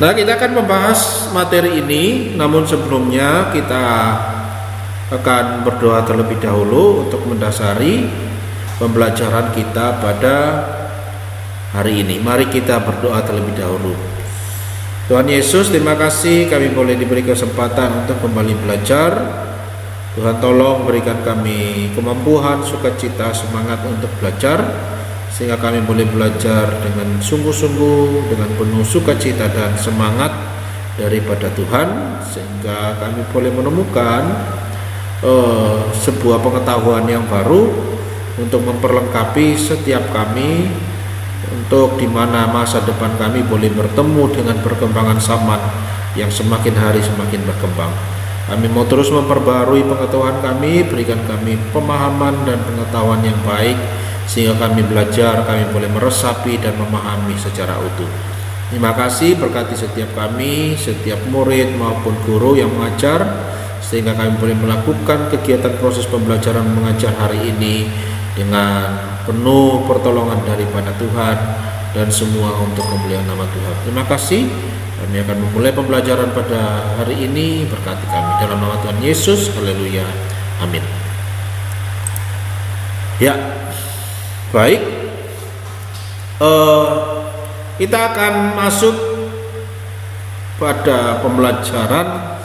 Nah, kita akan membahas materi ini, namun sebelumnya kita akan berdoa terlebih dahulu untuk mendasari pembelajaran kita pada hari ini. Mari kita berdoa terlebih dahulu. Tuhan Yesus, terima kasih kami boleh diberi kesempatan untuk kembali belajar. Tuhan tolong berikan kami kemampuan, sukacita, semangat untuk belajar, sehingga kami boleh belajar dengan sungguh-sungguh, dengan penuh sukacita dan semangat daripada Tuhan, sehingga kami boleh menemukan sebuah pengetahuan yang baru untuk memperlengkapi setiap kami, untuk dimana masa depan kami boleh bertemu dengan perkembangan zaman yang semakin hari semakin berkembang. Kami mau terus memperbarui pengetahuan kami, berikan kami pemahaman dan pengetahuan yang baik, sehingga kami belajar, kami boleh meresapi dan memahami secara utuh. Terima kasih, berkati setiap kami, setiap murid maupun guru yang mengajar, sehingga kami boleh melakukan kegiatan proses pembelajaran mengajar hari ini dengan penuh pertolongan daripada Tuhan dan semua untuk kemuliaan nama Tuhan. Terima kasih. Kami akan memulai pembelajaran pada hari ini. Berkati kami dalam nama Tuhan Yesus. Haleluya. Amin. Ya, baik. Kita akan masuk pada pembelajaran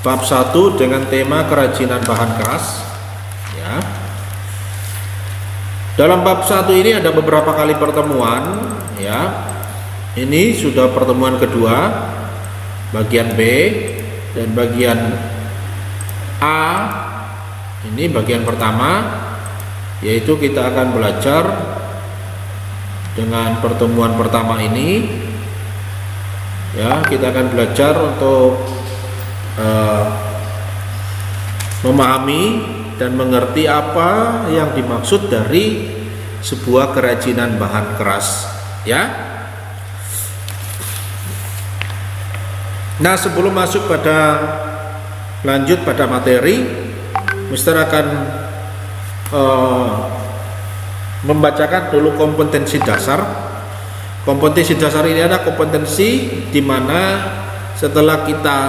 bab 1 dengan tema kerajinan bahan keras. Ya. Dalam bab 1 ini ada beberapa kali pertemuan, ya. Ini sudah pertemuan kedua, bagian B, dan bagian A. Ini bagian pertama, yaitu kita akan belajar dengan pertemuan pertama ini. Ya, kita akan belajar untuk memahami dan mengerti apa yang dimaksud dari sebuah kerajinan bahan keras, ya. Nah, sebelum masuk pada lanjut pada materi, Mister akan membacakan dulu kompetensi dasar. Kompetensi dasar ini ada kompetensi di mana setelah kita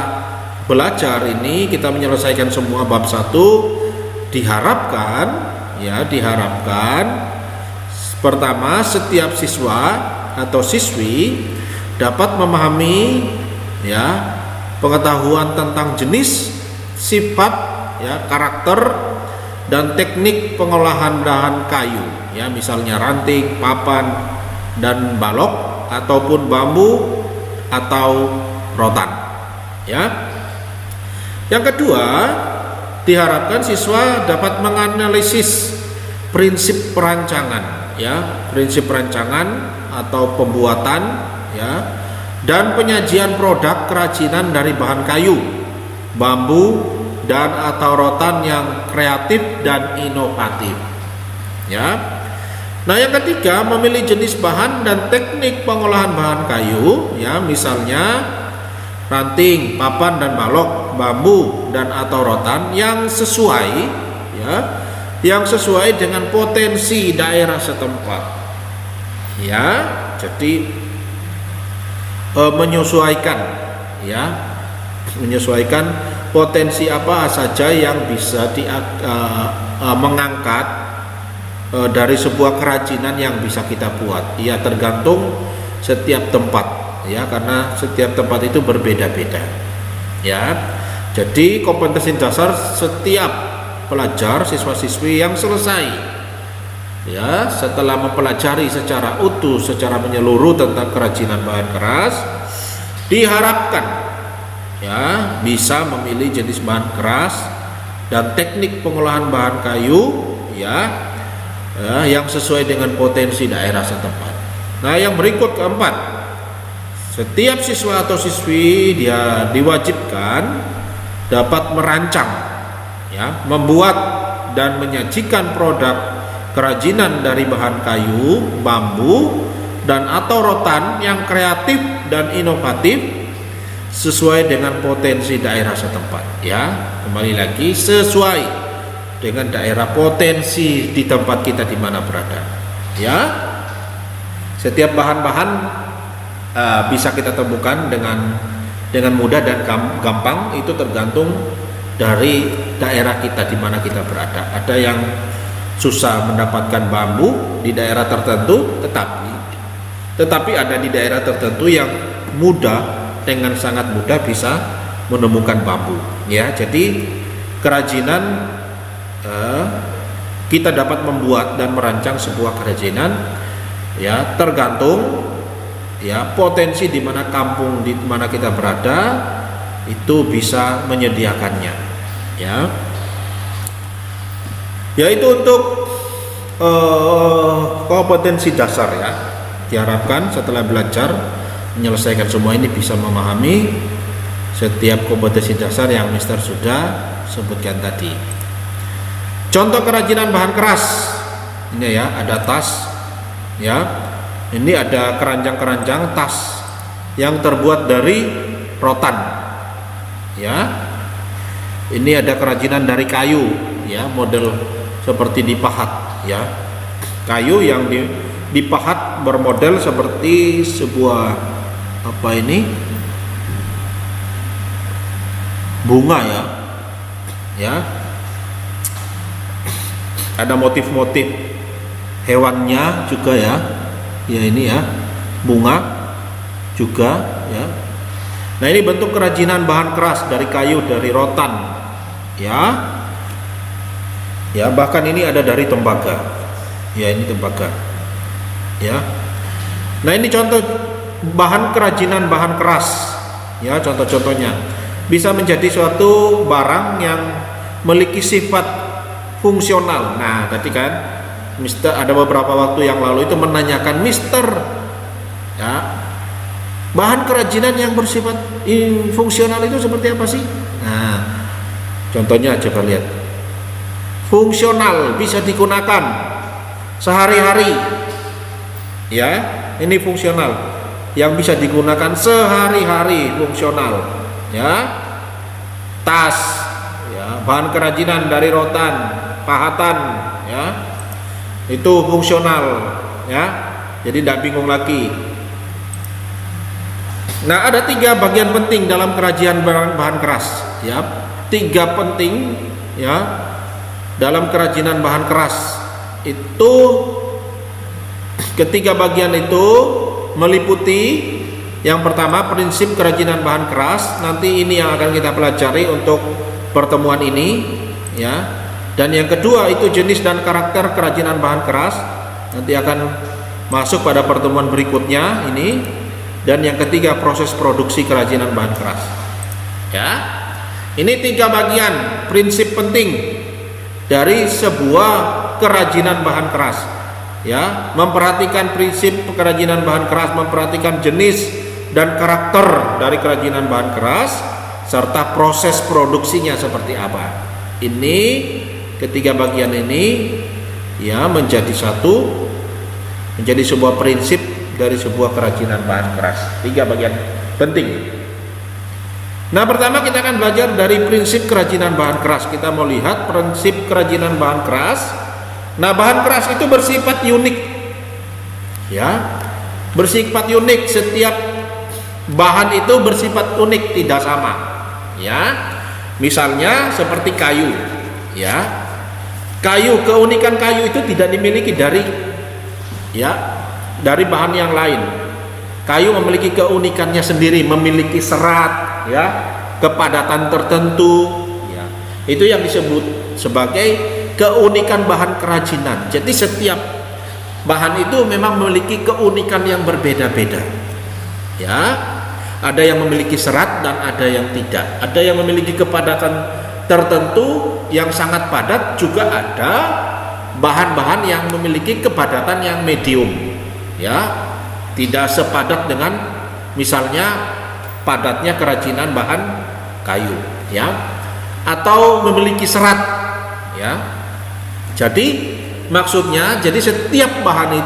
belajar ini, kita menyelesaikan semua bab 1, diharapkan pertama setiap siswa atau siswi dapat memahami pengetahuan tentang jenis, sifat, karakter dan teknik pengolahan bahan kayu, misalnya ranting, papan dan balok ataupun bambu atau rotan, Yang kedua, diharapkan siswa dapat menganalisis prinsip perancangan, prinsip perancangan atau pembuatan, dan penyajian produk kerajinan dari bahan kayu, bambu, dan atau rotan yang kreatif dan inovatif. Nah, yang ketiga, memilih jenis bahan dan teknik pengolahan bahan kayu, misalnya ranting, papan dan balok, bambu dan atau rotan yang sesuai dengan potensi daerah setempat. Jadi menyesuaikan potensi apa saja yang bisa mengangkat dari sebuah kerajinan yang bisa kita buat. Tergantung setiap tempat, karena setiap tempat itu berbeda-beda. Jadi kompetensi dasar setiap pelajar, siswa-siswi yang selesai setelah mempelajari secara utuh, secara menyeluruh tentang kerajinan bahan keras, diharapkan bisa memilih jenis bahan keras dan teknik pengolahan bahan kayu yang sesuai dengan potensi daerah setempat. Nah, yang berikut keempat, setiap siswa atau siswi dia diwajibkan dapat merancang, membuat dan menyajikan produk kerajinan dari bahan kayu, bambu, dan atau rotan yang kreatif dan inovatif sesuai dengan potensi daerah setempat. Kembali lagi, sesuai dengan daerah potensi di tempat kita di mana berada. Setiap bahan-bahan bisa kita temukan dengan mudah dan gampang. Itu tergantung dari daerah kita di mana kita berada. Ada yang susah mendapatkan bambu di daerah tertentu, tetapi ada di daerah tertentu yang dengan sangat mudah bisa menemukan bambu. Ya, jadi kerajinan kita dapat membuat dan merancang sebuah kerajinan, ya tergantung ya potensi di mana kampung di mana kita berada itu bisa menyediakannya. Yaitu untuk kompetensi dasar ya. Diharapkan setelah belajar menyelesaikan semua ini bisa memahami setiap kompetensi dasar yang Mister sudah sebutkan tadi. Contoh kerajinan bahan keras. Ini ya, ada tas ya. Ini ada keranjang-keranjang tas yang terbuat dari rotan. Ya. Ini ada kerajinan dari kayu ya, model seperti dipahat ya. Kayu yang dipahat bermodel seperti sebuah bunga ya. Ada motif-motif hewannya juga ya ini ya, bunga juga ya. Nah, ini bentuk kerajinan bahan keras dari kayu, dari rotan ya. Bahkan ini ada dari tembaga ya, ini tembaga ya. Nah, ini contoh bahan kerajinan bahan keras ya. Contoh-contohnya bisa menjadi suatu barang yang memiliki sifat fungsional. Nah, tadi kan Mister ada beberapa waktu yang lalu itu menanyakan, Mister ya, bahan kerajinan yang bersifat fungsional itu seperti apa sih? Nah, contohnya coba lihat. Fungsional, bisa digunakan sehari-hari ya. Ini fungsional yang bisa digunakan sehari-hari, fungsional ya. Tas ya, bahan kerajinan dari rotan, pahatan ya, itu fungsional ya. Jadi tidak bingung lagi. Nah, ada 3 bagian penting dalam kerajinan bahan keras ya. 3 penting ya dalam kerajinan bahan keras. Itu ketiga bagian itu meliputi yang pertama prinsip kerajinan bahan keras. Nanti ini yang akan kita pelajari untuk pertemuan ini ya. Dan yang kedua itu jenis dan karakter kerajinan bahan keras. Nanti akan masuk pada pertemuan berikutnya ini. Dan yang ketiga proses produksi kerajinan bahan keras ya. Ini 3 bagian prinsip penting dari sebuah kerajinan bahan keras ya. Memperhatikan prinsip kerajinan bahan keras, memperhatikan jenis dan karakter dari kerajinan bahan keras, serta proses produksinya seperti apa. Ini ketiga bagian ini ya menjadi sebuah prinsip dari sebuah kerajinan bahan keras. 3 bagian penting. Nah, pertama kita akan belajar dari prinsip kerajinan bahan keras. Kita mau lihat prinsip kerajinan bahan keras. Nah, bahan keras itu bersifat unik ya. Bersifat unik, setiap bahan itu bersifat unik, tidak sama ya. Misalnya seperti kayu ya. Keunikan kayu itu tidak dimiliki dari bahan yang lain. Kayu memiliki keunikannya sendiri, memiliki serat ya, kepadatan tertentu ya. Itu yang disebut sebagai keunikan bahan kerajinan. Jadi setiap bahan itu memang memiliki keunikan yang berbeda-beda ya. Ada yang memiliki serat dan ada yang tidak. Ada yang memiliki kepadatan tertentu yang sangat padat, juga ada bahan-bahan yang memiliki kepadatan yang medium ya. Tidak sepadat dengan misalnya padatnya kerajinan bahan kayu ya, atau memiliki serat ya. Jadi maksudnya, jadi setiap bahan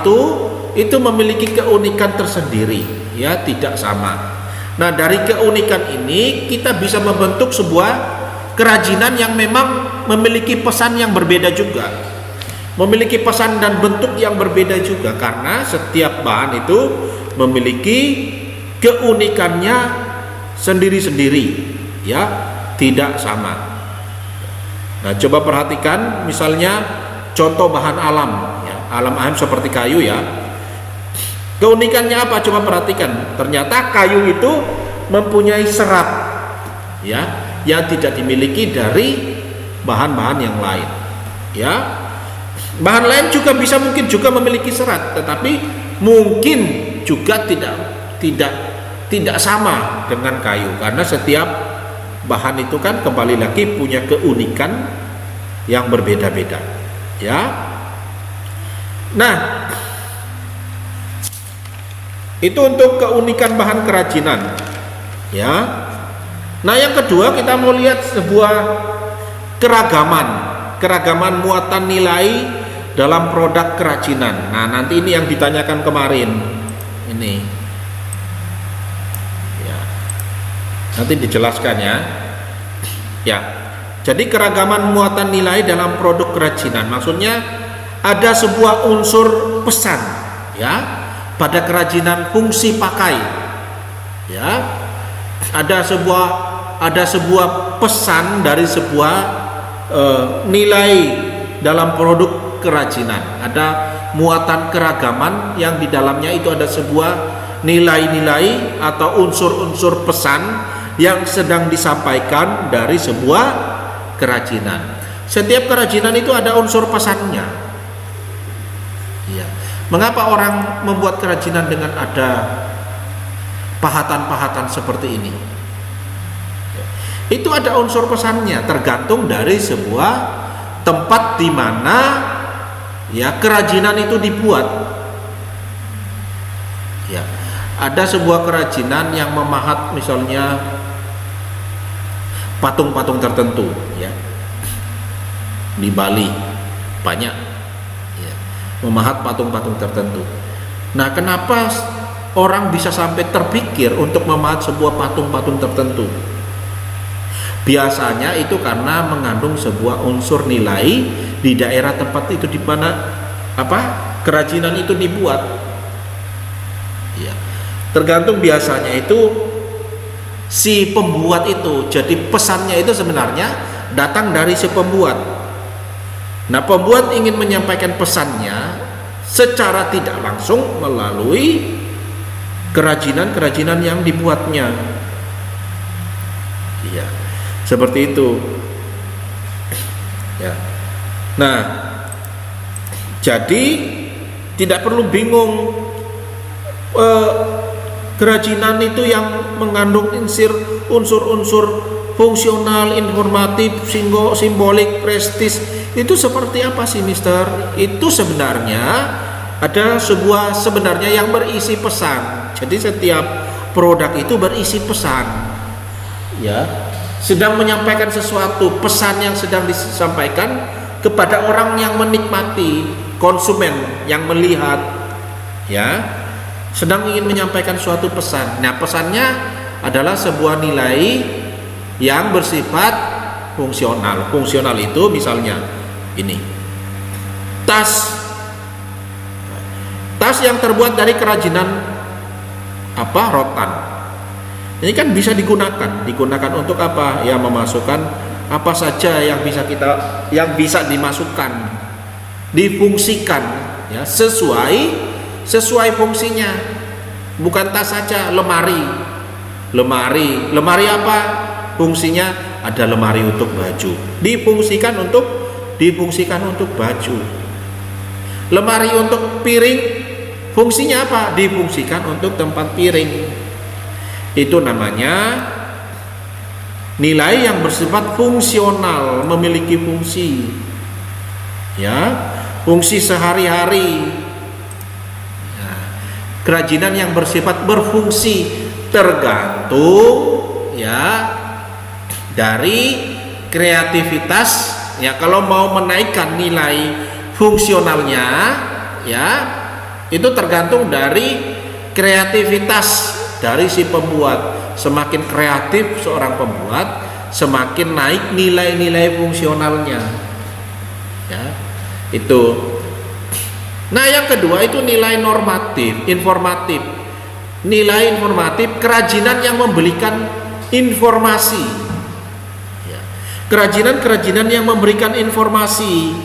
itu memiliki keunikan tersendiri ya, tidak sama. Nah, dari keunikan ini kita bisa membentuk sebuah kerajinan yang memang memiliki pesan yang berbeda juga, memiliki pesan dan bentuk yang berbeda juga, karena setiap bahan itu memiliki keunikannya sendiri-sendiri, ya, tidak sama. Nah, coba perhatikan misalnya contoh bahan alam, ya, alam seperti kayu, ya. Keunikannya apa? Coba perhatikan. Ternyata kayu itu mempunyai serat, ya, yang tidak dimiliki dari bahan-bahan yang lain, ya. Bahan lain juga mungkin juga memiliki serat, tetapi mungkin juga tidak sama dengan kayu, karena setiap bahan itu kan kembali lagi punya keunikan yang berbeda-beda, ya. Nah, itu untuk keunikan bahan kerajinan, ya. Nah, yang kedua kita mau lihat sebuah keragaman muatan nilai dalam produk kerajinan. Nah, nanti ini yang ditanyakan kemarin ini, ya, nanti dijelaskan, ya. Ya, jadi keragaman muatan nilai dalam produk kerajinan maksudnya ada sebuah unsur pesan, ya, pada kerajinan fungsi pakai, ya. Ada sebuah pesan dari sebuah nilai dalam produk kerajinan. Ada muatan keragaman yang di dalamnya itu ada sebuah nilai-nilai atau unsur-unsur pesan yang sedang disampaikan dari sebuah kerajinan. Setiap kerajinan itu ada unsur pesannya, ya. Mengapa orang membuat kerajinan dengan ada pahatan-pahatan seperti ini? Itu ada unsur pesannya, tergantung dari sebuah tempat di mana, ya, kerajinan itu dibuat. Ya, ada sebuah kerajinan yang memahat misalnya patung-patung tertentu, ya, di Bali banyak, ya, memahat patung-patung tertentu. Nah, kenapa orang bisa sampai terpikir untuk memahat sebuah patung-patung tertentu? Biasanya itu karena mengandung sebuah unsur nilai di daerah tempat itu di mana kerajinan itu dibuat, ya. Tergantung biasanya itu si pembuat itu, jadi pesannya itu sebenarnya datang dari si pembuat. Nah, pembuat ingin menyampaikan pesannya secara tidak langsung melalui kerajinan-kerajinan yang dibuatnya, ya. Seperti itu, ya. Nah, jadi tidak perlu bingung, kerajinan itu yang mengandung unsur-unsur fungsional, informatif, simbolik, prestis itu seperti apa sih, Mister? Itu sebenarnya ada sebenarnya yang berisi pesan. Jadi setiap produk itu berisi pesan, ya. Sedang menyampaikan sesuatu, pesan yang sedang disampaikan kepada orang yang menikmati, konsumen yang melihat, ya, sedang ingin menyampaikan suatu pesan. Nah, pesannya adalah sebuah nilai yang bersifat fungsional. Fungsional itu misalnya ini tas yang terbuat dari kerajinan rotan. Ini kan bisa digunakan untuk apa? Ya, memasukkan apa saja yang bisa dimasukkan, difungsikan, ya, sesuai fungsinya. Bukan tas saja, lemari apa? Fungsinya ada lemari untuk baju, difungsikan untuk baju. Lemari untuk piring, fungsinya apa? Difungsikan untuk tempat piring. Itu namanya nilai yang bersifat fungsional, memiliki fungsi, ya, fungsi sehari-hari, ya. Kerajinan yang bersifat berfungsi tergantung, ya, dari kreativitas, ya. Kalau mau menaikkan nilai fungsionalnya, ya, itu tergantung dari kreativitas dari si pembuat. Semakin kreatif seorang pembuat, semakin naik nilai-nilai fungsionalnya, ya. Itu. Nah, yang kedua itu nilai normatif, informatif. nilai informatif, kerajinan yang memberikan informasi, ya. Kerajinan yang memberikan informasi,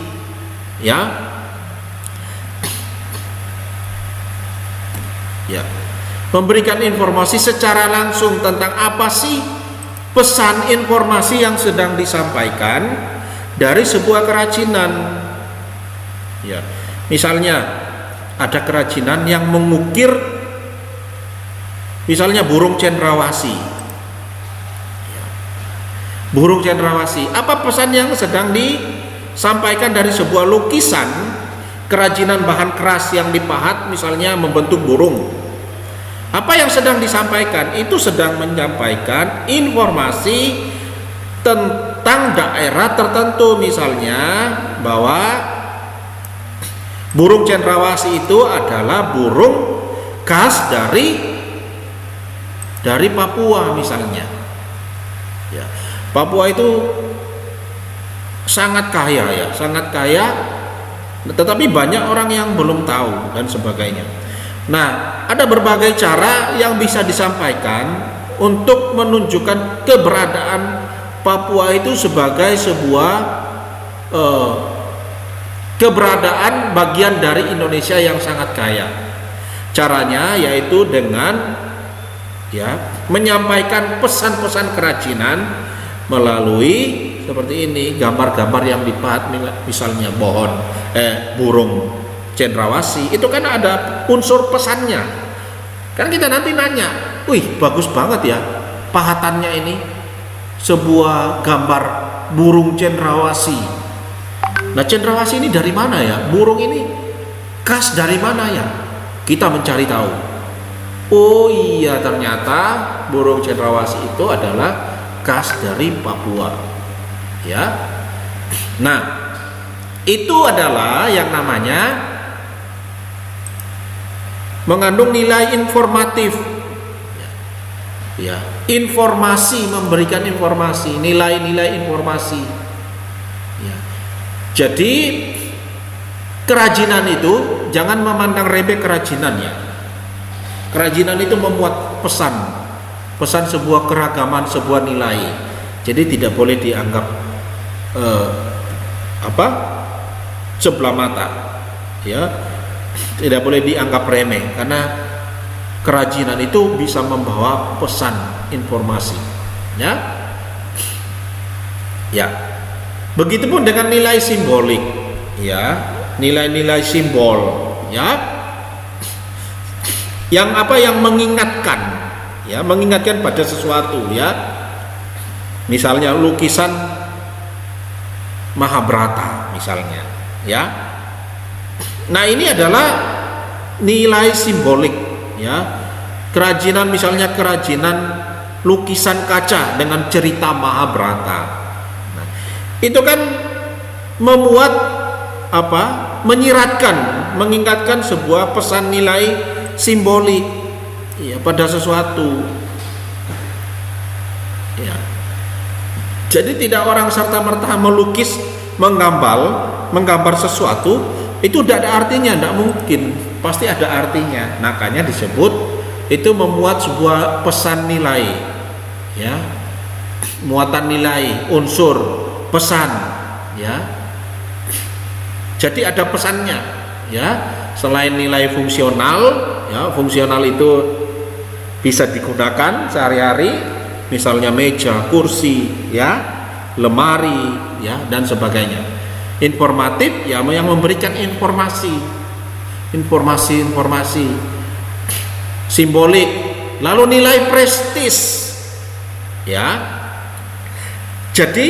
ya, ya, memberikan informasi secara langsung tentang apa sih pesan informasi yang sedang disampaikan dari sebuah kerajinan, ya. Misalnya ada kerajinan yang mengukir, misalnya burung cendrawasih, ya. Burung cendrawasih, apa pesan yang sedang disampaikan dari sebuah lukisan kerajinan bahan keras yang dipahat, misalnya membentuk burung? Apa yang sedang disampaikan? Itu sedang menyampaikan informasi tentang daerah tertentu, misalnya bahwa burung cendrawasih itu adalah burung khas dari Papua misalnya, ya. Papua itu sangat kaya, ya, sangat kaya, tetapi banyak orang yang belum tahu dan sebagainya. Nah, ada berbagai cara yang bisa disampaikan untuk menunjukkan keberadaan Papua itu sebagai sebuah keberadaan bagian dari Indonesia yang sangat kaya. Caranya yaitu dengan, ya, menyampaikan pesan-pesan kerajinan melalui seperti ini, gambar-gambar yang dipahat, misalnya burung cendrawasih, itu kan ada unsur pesannya. Kan kita nanti nanya, wih bagus banget ya pahatannya ini, sebuah gambar burung cendrawasih. Nah, cendrawasih ini dari mana ya? Burung ini khas dari mana ya? Kita mencari tahu. Oh iya, ternyata burung cendrawasih itu adalah khas dari Papua, ya. Nah, itu adalah yang namanya mengandung nilai informatif, ya, informasi, memberikan informasi, nilai-nilai informasi, ya. Jadi kerajinan itu jangan memandang remeh kerajinan, ya. Kerajinan itu memuat pesan sebuah keragaman, sebuah nilai. Jadi tidak boleh dianggap sebelah mata, ya. Tidak boleh dianggap remeh, karena kerajinan itu bisa membawa pesan informasi, ya. Ya. Begitupun dengan nilai simbolik, ya, nilai-nilai simbol, ya. Yang mengingatkan, ya, mengingatkan pada sesuatu, ya. Misalnya lukisan Mahabharata misalnya, ya. Nah, ini adalah nilai simbolik, ya. Kerajinan, misalnya kerajinan lukisan kaca dengan cerita Mahabharata. Nah, itu kan memuat menyiratkan, mengingatkan sebuah pesan nilai simbolik, ya, pada sesuatu, ya. Jadi tidak orang serta-merta melukis, menggambar sesuatu itu tidak ada artinya, tidak mungkin, pasti ada artinya. Makanya disebut itu memuat sebuah pesan nilai, ya, muatan nilai, unsur pesan, ya. Jadi ada pesannya, ya. Selain nilai fungsional, ya, fungsional itu bisa digunakan sehari-hari, misalnya meja, kursi, ya, lemari, ya, dan sebagainya. Informatif, ya, yang memberikan informasi, simbolik. Lalu nilai prestis, ya. Jadi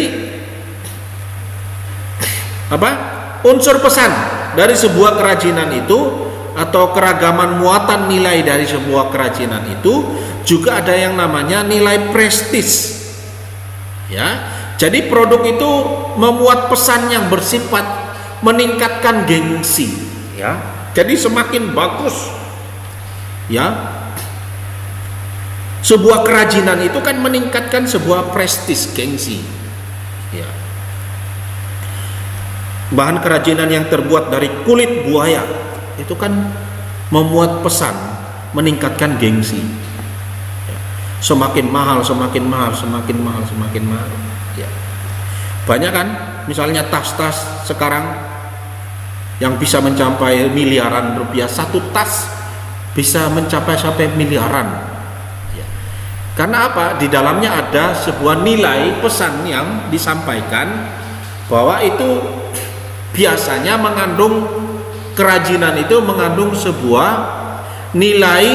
unsur pesan dari sebuah kerajinan itu, atau keragaman muatan nilai dari sebuah kerajinan itu juga ada yang namanya nilai prestis, ya. Jadi produk itu memuat pesan yang bersifat meningkatkan gengsi, ya. Jadi semakin bagus, ya, sebuah kerajinan itu kan meningkatkan sebuah prestis, gengsi, ya. Bahan kerajinan yang terbuat dari kulit buaya itu kan memuat pesan meningkatkan gengsi. Semakin mahal, semakin mahal, semakin mahal, semakin mahal. Ya. Banyak kan, misalnya tas-tas sekarang yang bisa mencapai miliaran rupiah, satu tas bisa mencapai sampai miliaran. Ya. Karena apa? Di dalamnya ada sebuah nilai pesan yang disampaikan bahwa itu biasanya mengandung, kerajinan itu mengandung sebuah nilai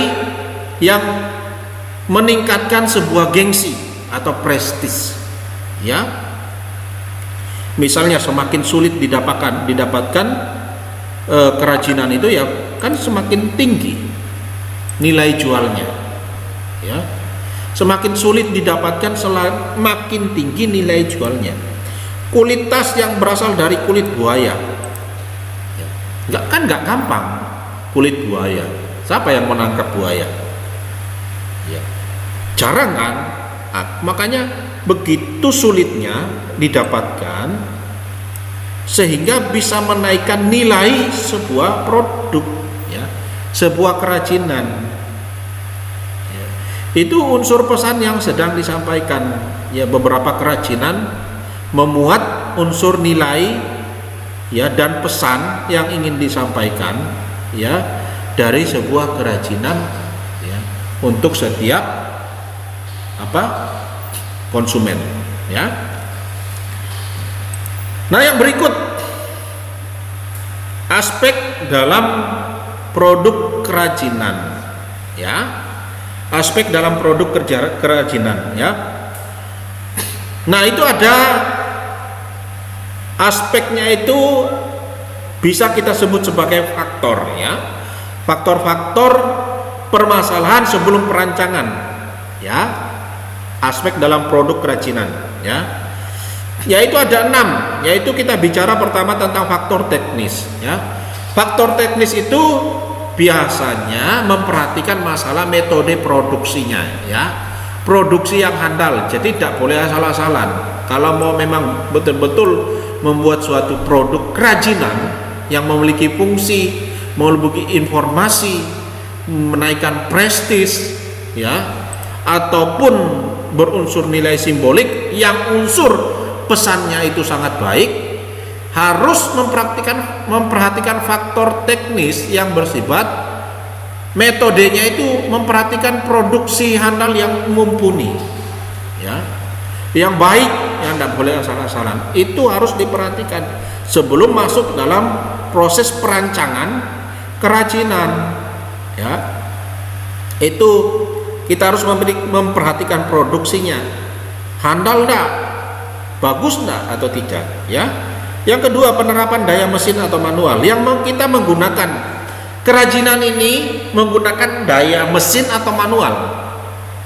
yang meningkatkan sebuah gengsi atau prestis, ya. Misalnya semakin sulit didapatkan kerajinan itu, ya kan semakin tinggi nilai jualnya, ya. Semakin sulit didapatkan semakin tinggi nilai jualnya. Kulit tas yang berasal dari kulit buaya, nggak gampang kulit buaya. Siapa yang menangkap buaya? Ya, jarang kan? Makanya begitu sulitnya didapatkan sehingga bisa menaikkan nilai sebuah produk, ya, sebuah kerajinan. Ya, itu unsur pesan yang sedang disampaikan. Ya, beberapa kerajinan memuat unsur nilai, ya, dan pesan yang ingin disampaikan, ya, dari sebuah kerajinan, ya, untuk setiap konsumen, ya. Nah, yang berikut aspek dalam produk kerajinan, ya, aspek dalam produk kerajinan, ya. Nah, itu ada aspeknya, itu bisa kita sebut sebagai faktor, ya, faktor-faktor permasalahan sebelum perancangan, ya, aspek dalam produk kerajinan, ya, yaitu ada 6. Yaitu kita bicara pertama tentang faktor teknis, ya. Faktor teknis itu biasanya memperhatikan masalah metode produksinya, ya, produksi yang handal. Jadi tidak boleh asal-asalan. Kalau mau memang betul-betul membuat suatu produk kerajinan yang memiliki fungsi, memiliki informasi, menaikkan prestis, ya, ataupun berunsur nilai simbolik yang unsur pesannya itu sangat baik, harus memperhatikan faktor teknis yang bersifat metodenya, itu memperhatikan produksi handal yang mumpuni, ya, yang baik, yang tidak boleh asal-asalan. Itu harus diperhatikan sebelum masuk dalam proses perancangan kerajinan, ya. Itu kita harus memperhatikan produksinya, handal enggak, bagus enggak atau tidak, ya. Yang kedua, penerapan daya mesin atau manual. Yang kita menggunakan kerajinan ini menggunakan daya mesin atau manual,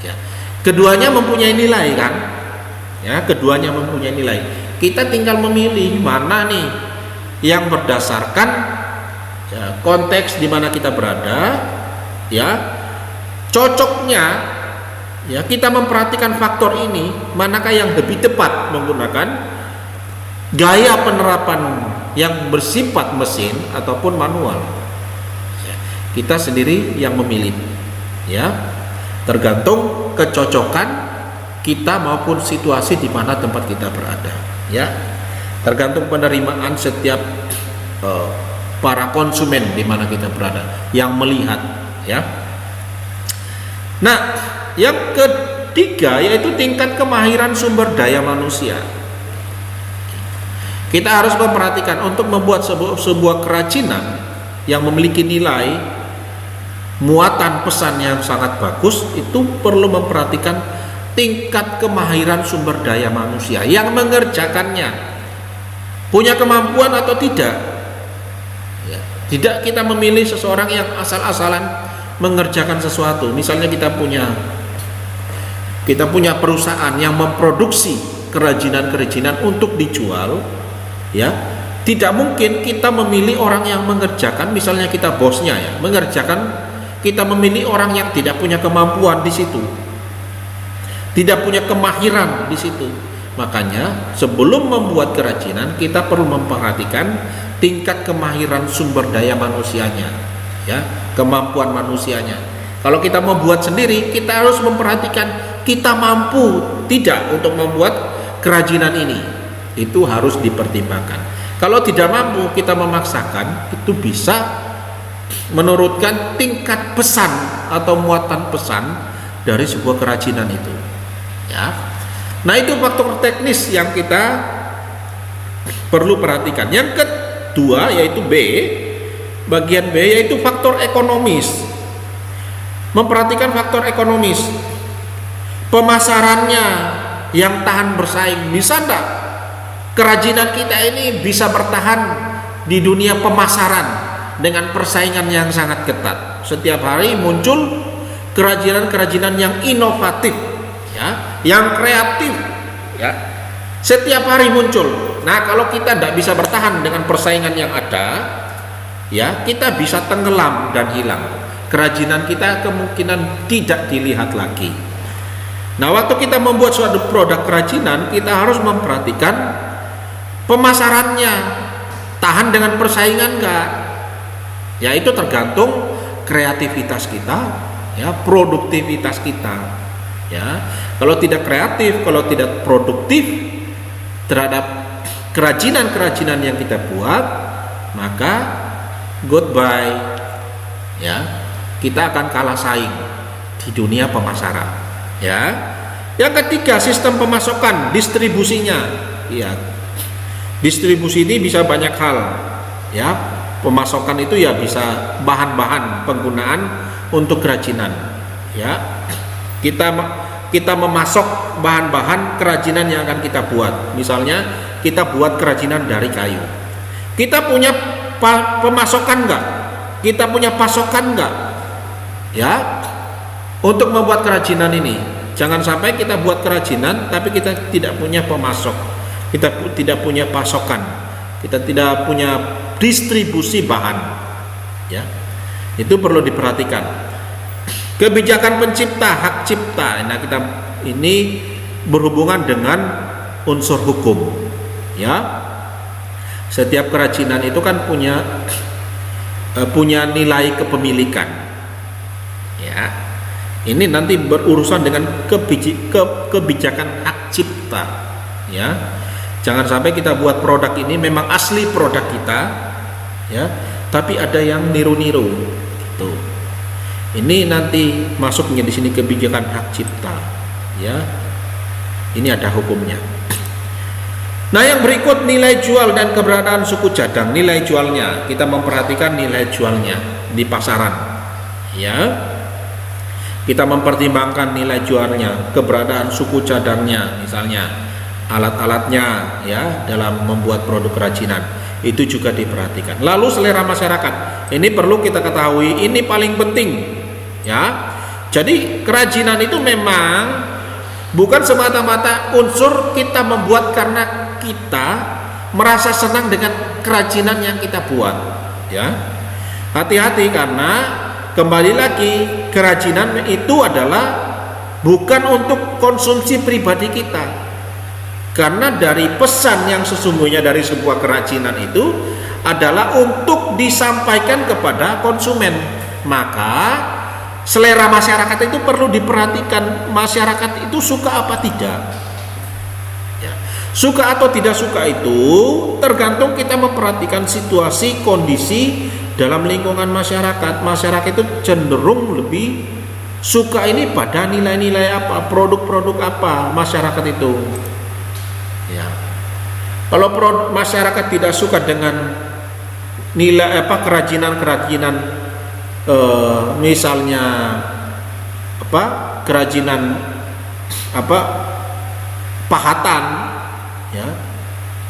ya. Keduanya mempunyai nilai, kan, ya, keduanya mempunyai nilai. Kita tinggal memilih mana nih yang berdasarkan, ya, konteks di mana kita berada, ya, cocoknya, ya, kita memperhatikan faktor ini, manakah yang lebih tepat menggunakan gaya penerapan yang bersifat mesin ataupun manual, ya, kita sendiri yang memilih, ya, tergantung kecocokan kita maupun situasi di mana tempat kita berada, ya, tergantung penerimaan setiap para konsumen di mana kita berada yang melihat, ya. Nah, yang ketiga yaitu tingkat kemahiran sumber daya manusia. Kita harus memperhatikan untuk membuat sebuah kerajinan yang memiliki nilai muatan pesan yang sangat bagus, itu perlu memperhatikan tingkat kemahiran sumber daya manusia yang mengerjakannya, punya kemampuan atau tidak, ya. Tidak kita memilih seseorang yang asal-asalan mengerjakan sesuatu. Misalnya kita punya perusahaan yang memproduksi kerajinan-kerajinan untuk dijual, ya, tidak mungkin kita memilih orang yang mengerjakan, misalnya kita bosnya, ya, mengerjakan, kita memilih orang yang tidak punya kemampuan di situ, tidak punya kemahiran di situ. Makanya sebelum membuat kerajinan kita perlu memperhatikan tingkat kemahiran sumber daya manusianya, ya, kemampuan manusianya. Kalau kita membuat sendiri, kita harus memperhatikan kita mampu tidak untuk membuat kerajinan ini. Itu harus dipertimbangkan. Kalau tidak mampu, kita memaksakan, itu bisa menurunkan tingkat pesan atau muatan pesan dari sebuah kerajinan itu. Ya. Nah, itu faktor teknis yang kita perlu perhatikan. Yang kedua yaitu B, bagian B yaitu faktor ekonomis. Memperhatikan faktor ekonomis. Pemasarannya yang tahan bersaing, bisa enggak kerajinan kita ini bisa bertahan di dunia pemasaran dengan persaingan yang sangat ketat. Setiap hari muncul kerajinan-kerajinan yang inovatif, ya, yang kreatif, ya. Setiap hari muncul. Nah, kalau kita tidak bisa bertahan dengan persaingan yang ada, ya, kita bisa tenggelam dan hilang. Kerajinan kita kemungkinan tidak dilihat lagi. Nah, waktu kita membuat suatu produk kerajinan, kita harus memperhatikan pemasarannya tahan dengan persaingan enggak. Ya, itu tergantung kreativitas kita, ya, produktivitas kita. Ya, kalau tidak kreatif, kalau tidak produktif terhadap kerajinan-kerajinan yang kita buat, maka goodbye. Ya, kita akan kalah saing di dunia pemasaran. Ya. Yang ketiga, sistem pemasokan, distribusinya. Ya. Distribusi ini bisa banyak hal. Ya. Pemasokan itu ya bisa bahan-bahan penggunaan untuk kerajinan. Ya. Kita memasok bahan-bahan kerajinan yang akan kita buat. Misalnya kita buat kerajinan dari kayu. Kita punya pemasokan enggak? Kita punya pasokan enggak? Ya, untuk membuat kerajinan ini. Jangan sampai kita buat kerajinan tapi kita tidak punya pemasok, kita tidak punya pasokan, kita tidak punya distribusi bahan. Ya, itu perlu diperhatikan. Kebijakan pencipta, hak cipta. Nah, kita ini berhubungan dengan unsur hukum. Ya, setiap kerajinan itu kan punya nilai kepemilikan. Ya, ini nanti berurusan dengan kebijakan hak cipta. Ya, jangan sampai kita buat produk ini memang asli produk kita, ya, tapi ada yang niru-niru. Gitu. Ini nanti masuknya di sini kebijakan hak cipta. Ya, ini ada hukumnya. Nah, yang berikut nilai jual dan keberadaan suku cadang. Nilai jualnya, kita memperhatikan nilai jualnya di pasaran. Ya, kita mempertimbangkan nilai jualnya, keberadaan suku cadangnya, misalnya alat-alatnya, ya, dalam membuat produk kerajinan. Itu juga diperhatikan. Lalu selera masyarakat. Ini perlu kita ketahui, ini paling penting. Ya, jadi kerajinan itu memang bukan semata-mata unsur kita membuat karena kita merasa senang dengan kerajinan yang kita buat. Ya, hati-hati karena kembali lagi kerajinan itu adalah bukan untuk konsumsi pribadi kita. Karena dari pesan yang sesungguhnya dari sebuah kerajinan itu adalah untuk disampaikan kepada konsumen. Maka selera masyarakat itu perlu diperhatikan. Masyarakat itu suka apa tidak, ya. Suka atau tidak suka itu tergantung kita memperhatikan situasi, kondisi dalam lingkungan masyarakat. Masyarakat itu cenderung lebih suka ini pada nilai-nilai apa, produk-produk apa masyarakat itu. Ya. Kalau masyarakat tidak suka dengan nilai apa, kerajinan-kerajinan, misalnya apa, kerajinan apa, pahatan,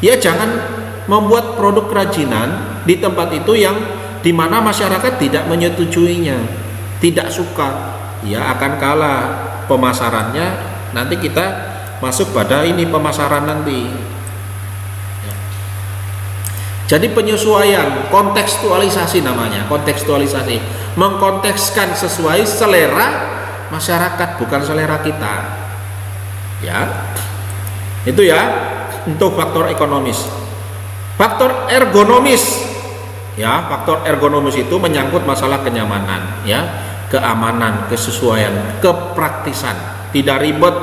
ya jangan membuat produk kerajinan di tempat itu yang dimana masyarakat tidak menyetujuinya, tidak suka, ya akan kalah pemasarannya. Nanti kita masuk pada ini pemasaran nanti. Jadi penyesuaian, kontekstualisasi namanya, kontekstualisasi, mengkontekskan sesuai selera masyarakat, bukan selera kita. Ya, itu ya untuk faktor ekonomis. Faktor ergonomis, ya faktor ergonomis itu menyangkut masalah kenyamanan. Ya, keamanan, kesesuaian, kepraktisan, tidak ribet,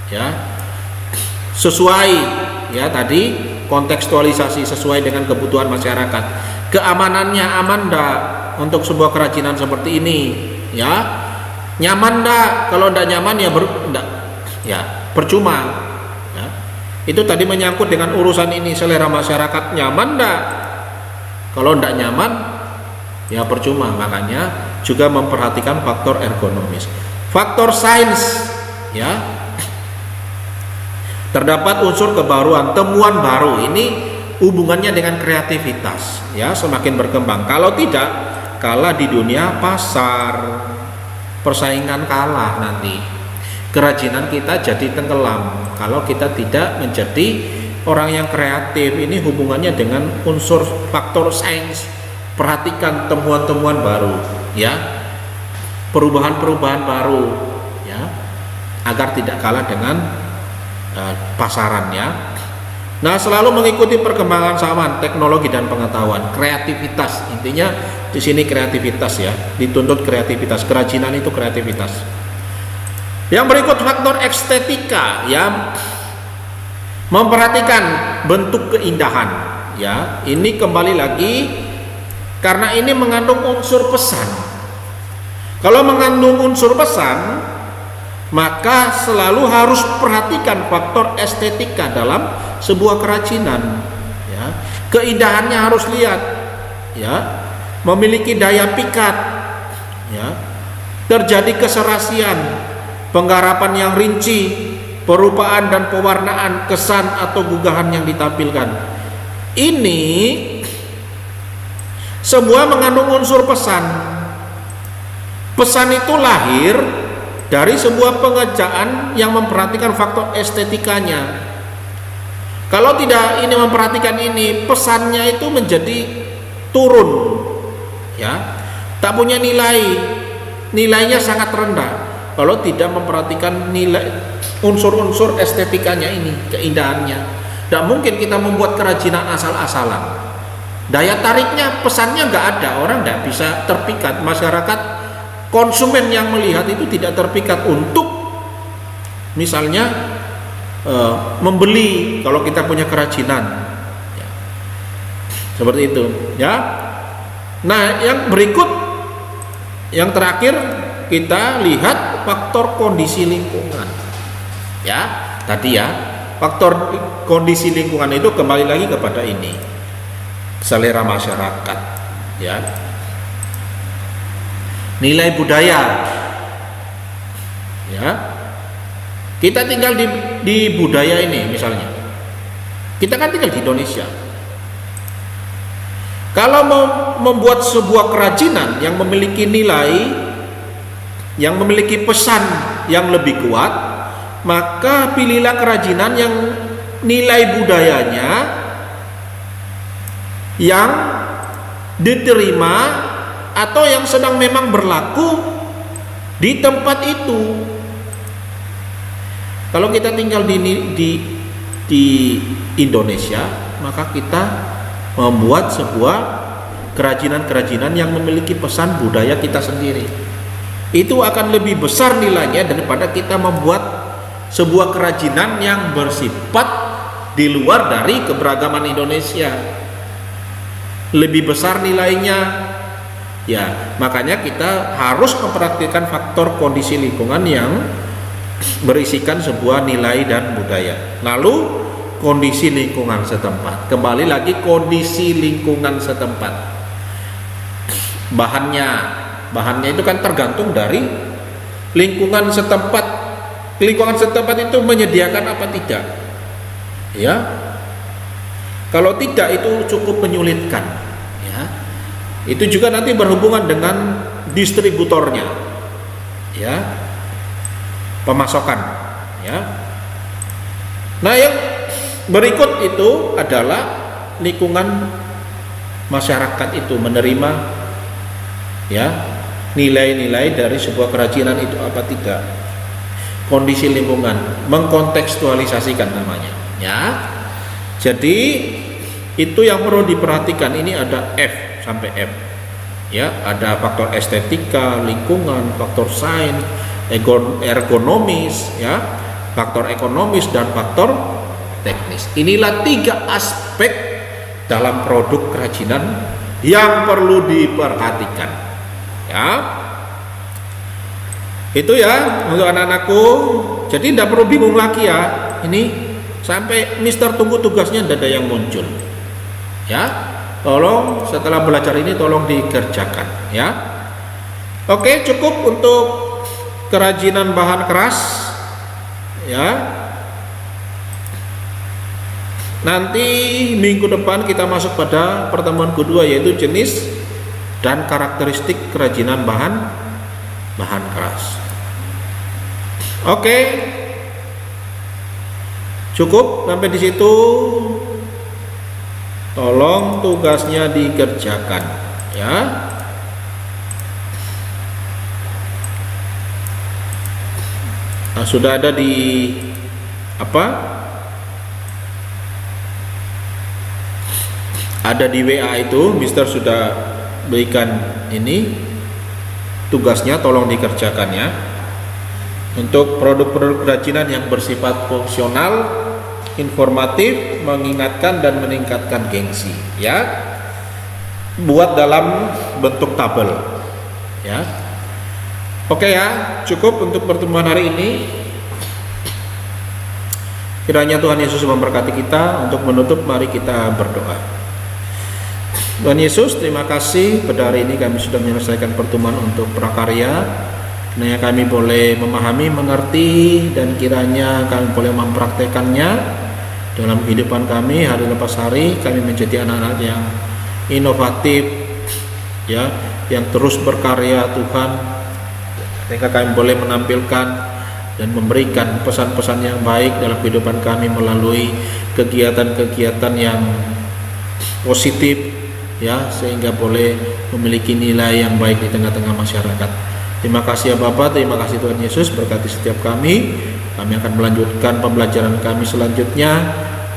ya, sesuai, ya tadi kontekstualisasi sesuai dengan kebutuhan masyarakat. Keamanannya aman enggak untuk sebuah kerajinan seperti ini, ya, nyaman enggak? Kalau enggak nyaman ya enggak, ya percuma, ya. Itu tadi menyangkut dengan urusan ini, selera masyarakat nyaman enggak? Kalau enggak nyaman ya percuma. Makanya juga memperhatikan faktor ergonomis, faktor sains, ya. Terdapat unsur kebaruan, temuan baru, ini hubungannya dengan kreativitas, ya, semakin berkembang. Kalau tidak, kalah di dunia pasar, persaingan kalah nanti. Kerajinan kita jadi tenggelam kalau kita tidak menjadi orang yang kreatif. Ini hubungannya dengan unsur faktor sains. Perhatikan temuan-temuan baru, ya, perubahan-perubahan baru, ya, agar tidak kalah dengan pasarannya. Nah, selalu mengikuti perkembangan zaman, teknologi dan pengetahuan, kreativitas. Intinya di sini kreativitas, ya, dituntut kreativitas. Kerajinan itu kreativitas. Yang berikut faktor estetika, ya, memperhatikan bentuk keindahan, ya. Ini kembali lagi karena ini mengandung unsur pesan. Kalau mengandung unsur pesan, maka selalu harus perhatikan faktor estetika dalam sebuah kerajinan, ya. Keindahannya harus lihat, ya, memiliki daya pikat, ya, terjadi keserasian, penggarapan yang rinci, perupaan dan pewarnaan, kesan atau gugahan yang ditampilkan. Ini semua mengandung unsur pesan. Pesan itu lahir dari sebuah pengerjaan yang memperhatikan faktor estetikanya. Kalau tidak ini memperhatikan ini, pesannya itu menjadi turun, ya, tak punya nilainya sangat rendah. Kalau tidak memperhatikan nilai unsur-unsur estetikanya ini, keindahannya. Tidak mungkin kita membuat kerajinan asal-asalan. Daya tariknya, pesannya nggak ada, orang nggak bisa terpikat. Masyarakat, konsumen yang melihat itu tidak terpikat untuk misalnya membeli kalau kita punya kerajinan, ya. Seperti itu, ya. Nah, yang berikut, yang terakhir kita lihat faktor kondisi lingkungan, ya. Tadi, ya, faktor kondisi lingkungan itu kembali lagi kepada ini, selera masyarakat, ya. Nilai budaya, ya, kita tinggal di budaya ini. Misalnya kita kan tinggal di Indonesia. Kalau mau membuat sebuah kerajinan yang memiliki nilai, yang memiliki pesan yang lebih kuat, maka pilihlah kerajinan yang nilai budayanya yang diterima atau yang sedang memang berlaku di tempat itu. Kalau kita tinggal di Indonesia, maka kita membuat sebuah kerajinan-kerajinan yang memiliki pesan budaya kita sendiri. Itu akan lebih besar nilainya daripada kita membuat sebuah kerajinan yang bersifat di luar dari keberagaman Indonesia. Lebih besar nilainya. Ya, makanya kita harus memperhatikan faktor kondisi lingkungan yang berisikan sebuah nilai dan budaya. Lalu kondisi lingkungan setempat. Kembali lagi kondisi lingkungan setempat. Bahannya itu kan tergantung dari lingkungan setempat. Lingkungan setempat itu menyediakan apa tidak? Ya. Kalau tidak itu cukup menyulitkan. Itu juga nanti berhubungan dengan distributornya, ya, pemasokan, ya. Nah, yang berikut itu adalah lingkungan masyarakat itu menerima, ya, nilai-nilai dari sebuah kerajinan itu apa tidak. Kondisi lingkungan, mengkontekstualisasikan namanya, ya. Jadi itu yang perlu diperhatikan. Ini ada F sampai F. Ya, ada faktor estetika, lingkungan, faktor sains, ergonomis, ya, faktor ekonomis dan faktor teknis. Inilah 3 aspek dalam produk kerajinan yang perlu diperhatikan. Ya. Itu ya untuk anak-anakku. Jadi tidak perlu bingung lagi ya. Ini sampai Mister tunggu tugasnya tidak ada yang muncul. Ya. Tolong setelah belajar ini tolong dikerjakan ya. Oke, cukup untuk kerajinan bahan keras ya. Nanti minggu depan kita masuk pada pertemuan kedua, yaitu jenis dan karakteristik kerajinan bahan keras. Oke, cukup sampai di situ. Tolong tugasnya dikerjakan ya. Nah, sudah ada di ada di WA itu, Mister sudah berikan ini tugasnya, tolong dikerjakan ya. Untuk produk-produk kerajinan yang bersifat fungsional, informatif, mengingatkan dan meningkatkan gengsi ya. Buat dalam bentuk tabel ya. Oke ya, cukup untuk pertemuan hari ini. Kiranya Tuhan Yesus memberkati kita. Untuk menutup, mari kita berdoa. Tuhan Yesus, terima kasih pada hari ini kami sudah menyelesaikan pertemuan untuk prakarya. Kiranya kami boleh memahami, mengerti, dan kiranya kami boleh mempraktekannya dalam kehidupan kami hari lepas hari. Kami menjadi anak-anak yang inovatif ya, yang terus berkarya Tuhan, sehingga kami boleh menampilkan dan memberikan pesan-pesan yang baik dalam kehidupan kami melalui kegiatan-kegiatan yang positif ya, sehingga boleh memiliki nilai yang baik di tengah-tengah masyarakat. Terima kasih ya Bapak, terima kasih Tuhan Yesus, berkati setiap kami. Kami akan melanjutkan pembelajaran kami selanjutnya.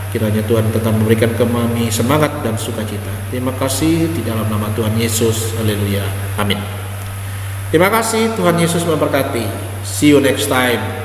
Kiranya Tuhan tetap memberikan kami semangat dan sukacita. Terima kasih di dalam nama Tuhan Yesus. Haleluya. Amin. Terima kasih, Tuhan Yesus memberkati. See you next time.